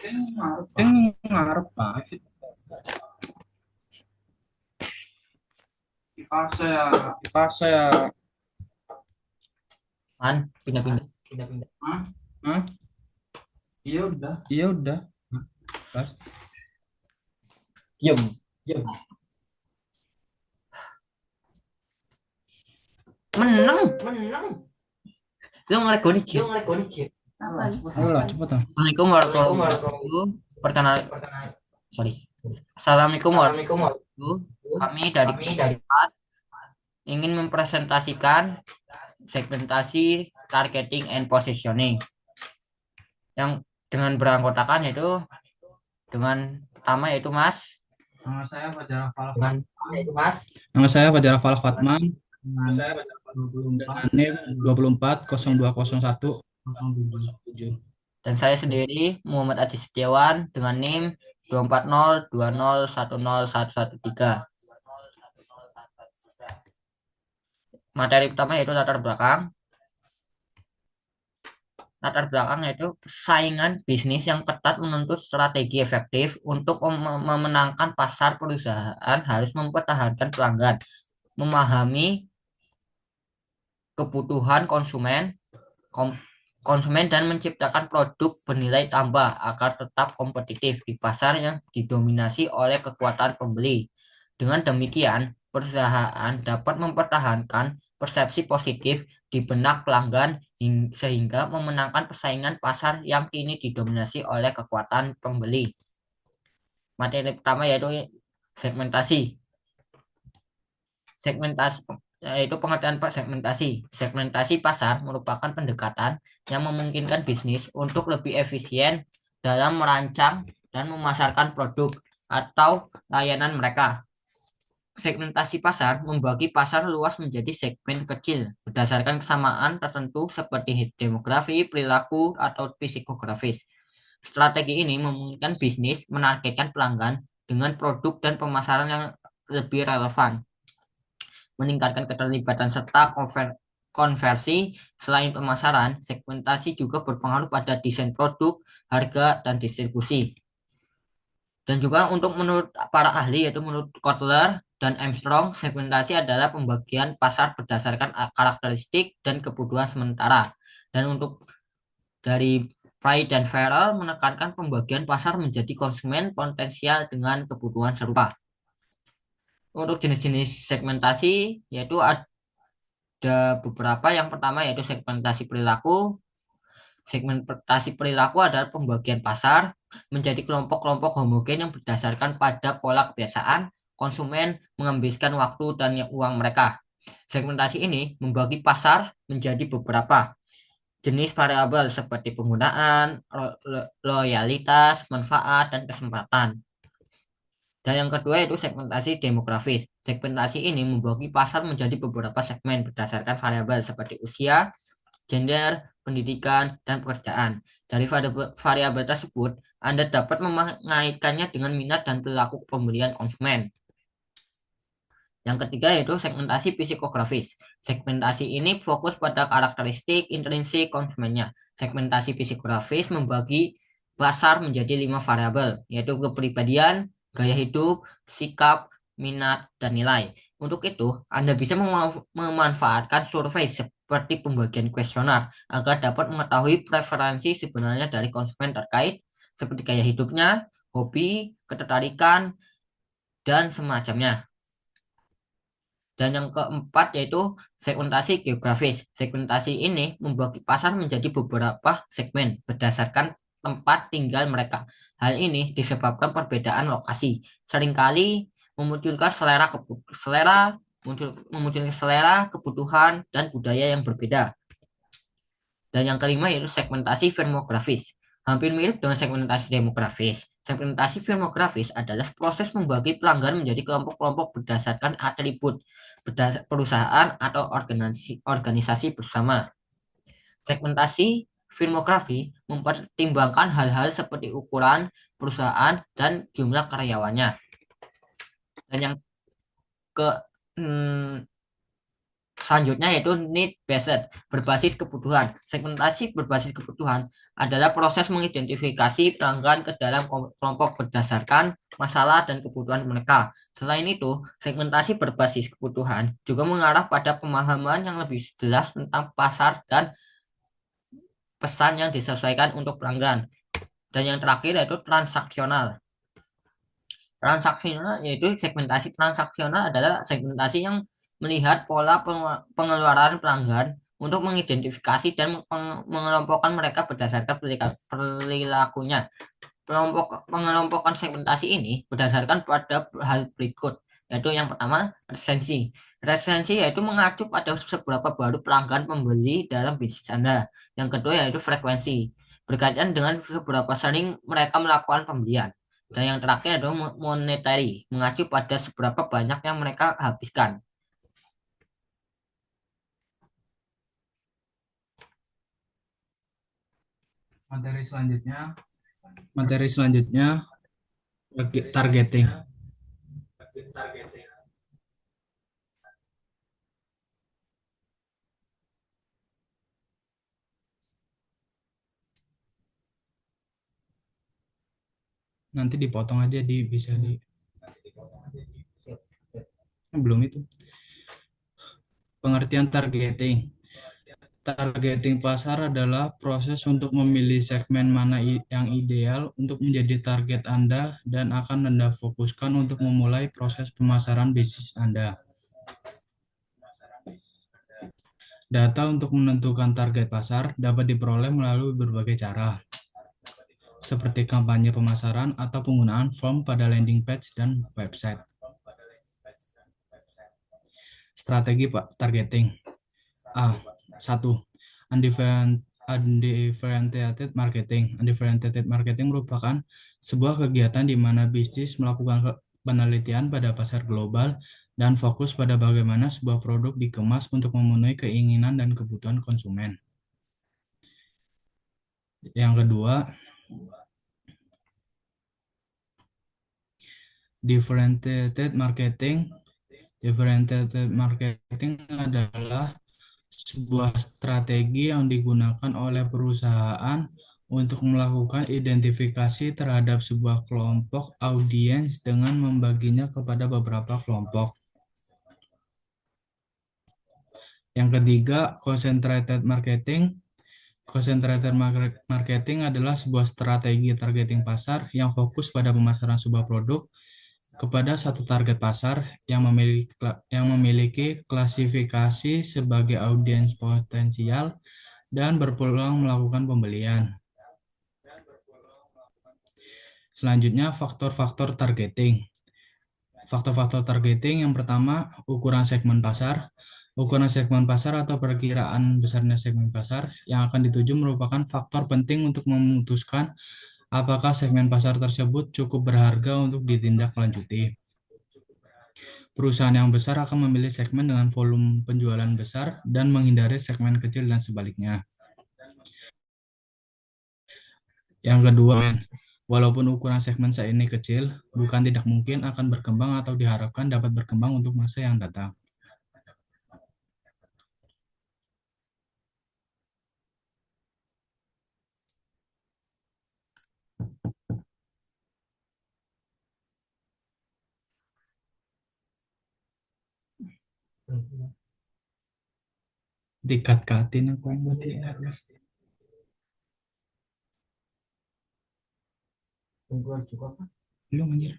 Yang ngarep Pak. Di fase ya. Kan pindah-pindah. Hah? Hah? Iya udah. Iya udah. Pas. Diem. Menang. Lu ngerekoni Jin. Ayo lah cepet lah. Assalamualaikum warahmatullahi wabarakatuh. Perkenal, sorry. Assalamualaikum warahmatullahi wabarakatuh. Kami dari kelompok 4 ingin mempresentasikan segmentasi targeting and positioning yang dengan beranggotakan yaitu dengan pertama yaitu Mas Nama saya Fajar Rafal dengan Fatman. Nama saya Fajar Rafal Fatman dengan 24 dengan NIM 24 0201 07. dan saya sendiri Muhammad Adi Setiawan dengan NIM 24020101113. Materi pertama yaitu latar belakang yaitu saingan bisnis yang ketat menuntut strategi efektif untuk memenangkan pasar. Perusahaan harus mempertahankan pelanggan, memahami kebutuhan kom- konsumen dan menciptakan produk bernilai tambah agar tetap kompetitif di pasar yang didominasi oleh kekuatan pembeli. Dengan demikian, perusahaan dapat mempertahankan persepsi positif di benak pelanggan sehingga memenangkan persaingan pasar yang kini didominasi oleh kekuatan pembeli. Materi pertama yaitu segmentasi. Segmentasi yaitu pengertian segmentasi. Segmentasi pasar merupakan pendekatan yang memungkinkan bisnis untuk lebih efisien dalam merancang dan memasarkan produk atau layanan mereka. Segmentasi pasar membagi pasar luas menjadi segmen kecil berdasarkan kesamaan tertentu seperti demografi, perilaku, atau psikografis. Strategi ini memungkinkan bisnis menargetkan pelanggan dengan produk dan pemasaran yang lebih relevan, meningkatkan keterlibatan serta konversi. Selain pemasaran, segmentasi juga berpengaruh pada desain produk, harga, dan distribusi. Dan juga untuk menurut para ahli, yaitu menurut Kotler dan Armstrong, segmentasi adalah pembagian pasar berdasarkan karakteristik dan kebutuhan sementara. Dan untuk dari Fry dan Farrell menekankan pembagian pasar menjadi konsumen potensial dengan kebutuhan serupa. Untuk jenis-jenis segmentasi, yaitu ada beberapa. Yang pertama yaitu segmentasi perilaku. Segmentasi perilaku adalah pembagian pasar menjadi kelompok-kelompok homogen yang berdasarkan pada pola kebiasaan konsumen menghabiskan waktu dan uang mereka. Segmentasi ini membagi pasar menjadi beberapa jenis variabel seperti penggunaan, loyalitas, manfaat, dan kesempatan. Dan yang kedua itu segmentasi demografis. Segmentasi ini membagi pasar menjadi beberapa segmen berdasarkan variabel seperti usia, gender, pendidikan, dan pekerjaan. Dari variabel tersebut, Anda dapat mengaitkannya dengan minat dan perilaku pembelian konsumen. Yang ketiga yaitu segmentasi psikografis. Segmentasi ini fokus pada karakteristik intrinsik konsumennya. Segmentasi psikografis membagi pasar menjadi 5 variabel, yaitu kepribadian, gaya hidup, sikap, minat, dan nilai. Untuk itu, Anda bisa memanfaatkan survei seperti pembagian kuesioner agar dapat mengetahui preferensi sebenarnya dari konsumen terkait seperti gaya hidupnya, hobi, ketertarikan, dan semacamnya. Dan yang keempat yaitu segmentasi geografis. Segmentasi ini membagi pasar menjadi beberapa segmen berdasarkan tempat tinggal mereka. Hal ini disebabkan perbedaan lokasi. Seringkali memunculkan memunculkan selera, kebutuhan, dan budaya yang berbeda. Dan yang kelima yaitu segmentasi firmografis. Hampir mirip dengan segmentasi demografis. Segmentasi firmografis adalah proses membagi pelanggan menjadi kelompok-kelompok berdasarkan atribut perusahaan atau organisasi bersama. Segmentasi firmografi mempertimbangkan hal-hal seperti ukuran perusahaan dan jumlah karyawannya. Dan yang ke hmm, Selanjutnya yaitu need based, berbasis kebutuhan. Segmentasi berbasis kebutuhan adalah proses mengidentifikasi pelanggan ke dalam kelompok berdasarkan masalah dan kebutuhan mereka. Selain itu, segmentasi berbasis kebutuhan juga mengarah pada pemahaman yang lebih jelas tentang pasar dan pesan yang disesuaikan untuk pelanggan. Dan yang terakhir yaitu transaksional. Transaksional yaitu segmentasi transaksional adalah segmentasi yang melihat pola pengeluaran pelanggan untuk mengidentifikasi dan mengelompokkan mereka berdasarkan perilakunya. Pengelompokan segmentasi ini berdasarkan pada hal berikut, yaitu yang pertama resensi. Resensi yaitu mengacu pada seberapa baru pelanggan pembeli dalam bisnis Anda. Yang kedua yaitu frekuensi, berkaitan dengan seberapa sering mereka melakukan pembelian. Dan yang terakhir adalah monetary, mengacu pada seberapa banyak yang mereka habiskan. Materi selanjutnya, materi selanjutnya targeting. Nanti dipotong aja bisa di belum itu. Pengertian targeting. Targeting pasar adalah proses untuk memilih segmen mana yang ideal untuk menjadi target Anda dan akan Anda fokuskan untuk memulai proses pemasaran bisnis Anda. Data untuk menentukan target pasar dapat diperoleh melalui berbagai cara, seperti kampanye pemasaran atau penggunaan form pada landing page dan website. Strategi targeting. A. 1. Undifferentiated marketing. Undifferentiated marketing merupakan sebuah kegiatan di mana bisnis melakukan penelitian pada pasar global dan fokus pada bagaimana sebuah produk dikemas untuk memenuhi keinginan dan kebutuhan konsumen. Yang kedua, differentiated marketing. Differentiated marketing adalah sebuah strategi yang digunakan oleh perusahaan untuk melakukan identifikasi terhadap sebuah kelompok audiens dengan membaginya kepada beberapa kelompok. Yang ketiga, concentrated marketing. Concentrated marketing adalah sebuah strategi targeting pasar yang fokus pada pemasaran sebuah produk kepada satu target pasar yang memiliki klasifikasi sebagai audiens potensial dan berpeluang melakukan pembelian. Selanjutnya, faktor-faktor targeting. Faktor-faktor targeting yang pertama, ukuran segmen pasar. Ukuran segmen pasar atau perkiraan besarnya segmen pasar yang akan dituju merupakan faktor penting untuk memutuskan apakah segmen pasar tersebut cukup berharga untuk ditindaklanjuti. Perusahaan yang besar akan memilih segmen dengan volume penjualan besar dan menghindari segmen kecil dan sebaliknya. Yang kedua, walaupun ukuran segmen saat ini kecil, bukan tidak mungkin akan berkembang atau diharapkan dapat berkembang untuk masa yang datang. Dikat-katin aku yang berarti harus. Belum anjir.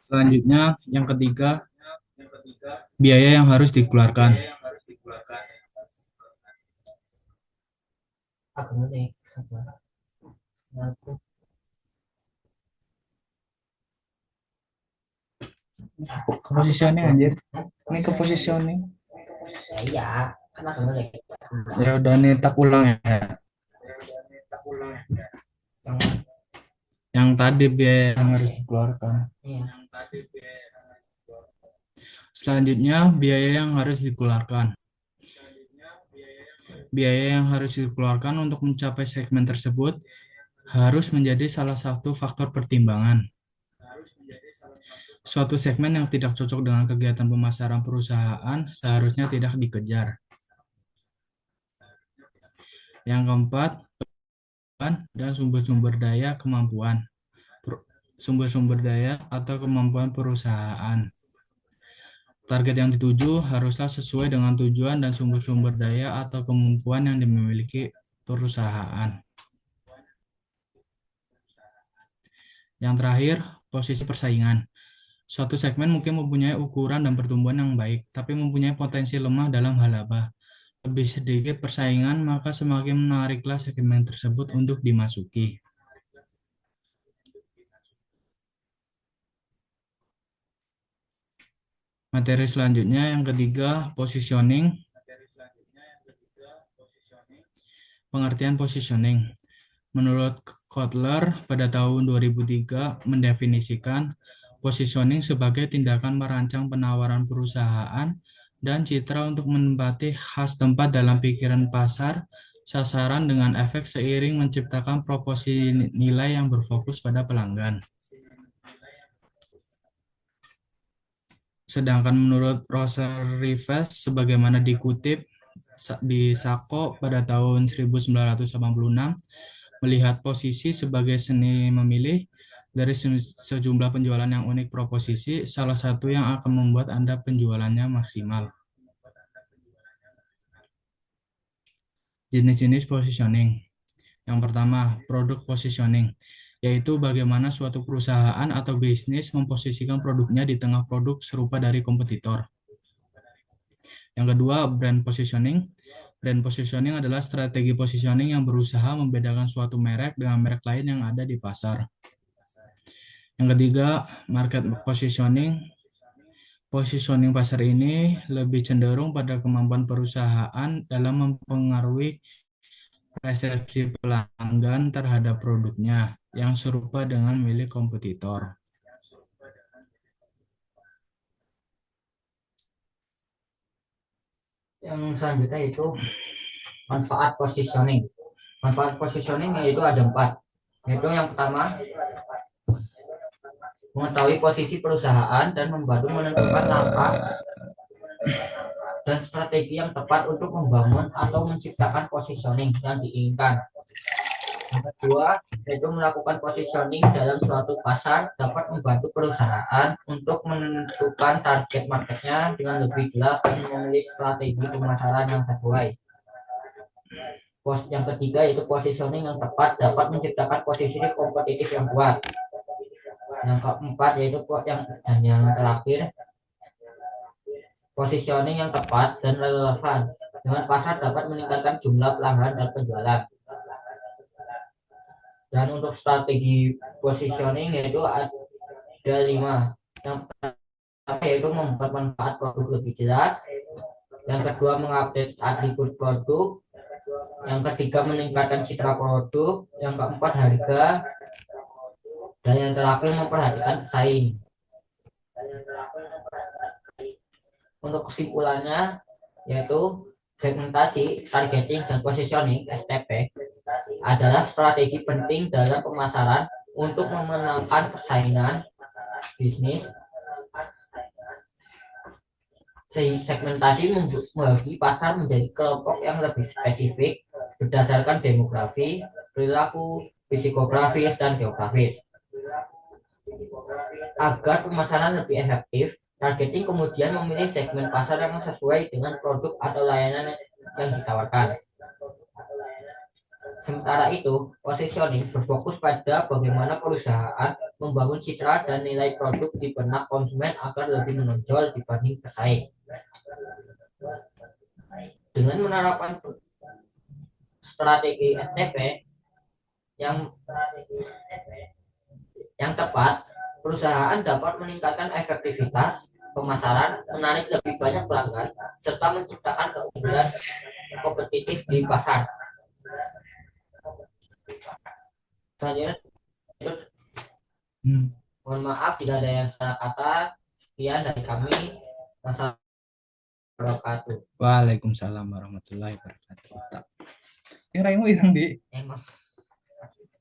Selanjutnya, yang ketiga, biaya yang harus dikeluarkan. Kepositioning anjir. Ini kepositioning. Iya, Ya udah nih tak ulang ya. Yang tadi biaya yang harus dikeluarkan. Selanjutnya, biaya yang harus dikeluarkan. Biaya yang harus dikeluarkan untuk mencapai segmen tersebut harus menjadi salah satu faktor pertimbangan. Suatu segmen yang tidak cocok dengan kegiatan pemasaran perusahaan seharusnya tidak dikejar. Yang keempat, dan sumber-sumber daya kemampuan. Sumber-sumber daya atau kemampuan perusahaan. Target yang dituju haruslah sesuai dengan tujuan dan sumber-sumber daya atau kemampuan yang dimiliki perusahaan. Yang terakhir, posisi persaingan. Suatu segmen mungkin mempunyai ukuran dan pertumbuhan yang baik, tapi mempunyai potensi lemah dalam hal laba. Lebih sedikit persaingan, maka semakin menariklah segmen tersebut untuk dimasuki. Materi selanjutnya yang ketiga, positioning. Pengertian positioning. Menurut Kotler pada tahun 2003 mendefinisikan positioning sebagai tindakan merancang penawaran perusahaan dan citra untuk menempati khas tempat dalam pikiran pasar sasaran dengan efek seiring menciptakan proporsi nilai yang berfokus pada pelanggan. Sedangkan menurut Roser Rivest sebagaimana dikutip di Sako pada tahun 1986, melihat posisi sebagai seni memilih dari sejumlah penjualan yang unik proposisi, salah satu yang akan membuat Anda penjualannya maksimal. Jenis-jenis positioning. Yang pertama, produk positioning, yaitu bagaimana suatu perusahaan atau bisnis memposisikan produknya di tengah produk serupa dari kompetitor. Yang kedua, brand positioning. Brand positioning adalah strategi positioning yang berusaha membedakan suatu merek dengan merek lain yang ada di pasar. Yang ketiga, market positioning. Positioning pasar ini lebih cenderung pada kemampuan perusahaan dalam mempengaruhi persepsi pelanggan terhadap produknya yang serupa dengan milik kompetitor. Yang selanjutnya itu manfaat positioning. Manfaat positioning yaitu ada 4. Yaitu yang pertama, mengetahui posisi perusahaan dan membantu menentukan langkah dan strategi yang tepat untuk membangun atau menciptakan positioning yang diinginkan. Yang kedua, yaitu melakukan positioning dalam suatu pasar dapat membantu perusahaan untuk menentukan target marketnya dengan lebih jelas dan memilih strategi pemasaran yang sesuai. Yang ketiga, yaitu positioning yang tepat dapat menciptakan posisi kompetitif yang kuat. Yang keempat, yaitu yang terakhir, positioning yang tepat dan relevan dengan pasar dapat meningkatkan jumlah pelanggan dan penjualan. Dan untuk strategi positioning yaitu ada 5. Yang pertama yaitu membuat manfaat produk lebih jelas. Yang kedua, mengupdate atribut produk. Yang ketiga, meningkatkan citra produk. Yang keempat, harga. Dan yang terakhir, memperhatikan pesaing. Untuk kesimpulannya yaitu segmentasi, targeting, dan positioning (STP) adalah strategi penting dalam pemasaran untuk memenangkan persaingan bisnis. Segmentasi membagi pasar menjadi kelompok yang lebih spesifik berdasarkan demografi, perilaku, psikografis, dan geografis. Agar pemasaran lebih efektif, targeting kemudian memilih segmen pasar yang sesuai dengan produk atau layanan yang ditawarkan. Sementara itu, positioning berfokus pada bagaimana perusahaan membangun citra dan nilai produk di benak konsumen agar lebih menonjol dibanding pesaing. Dengan menerapkan strategi STP yang tepat, perusahaan dapat meningkatkan efektivitas pemasaran, menarik lebih banyak pelanggan, serta menciptakan keunggulan kompetitif di pasar. Selanjutnya, mohon maaf jika ada yang salah kata. Sekian dari kami. Wassalamualaikum warahmatullahi wabarakatuh. Waalaikumsalam warahmatullahi wabarakatuh. Yang raimu hilang di. Emang.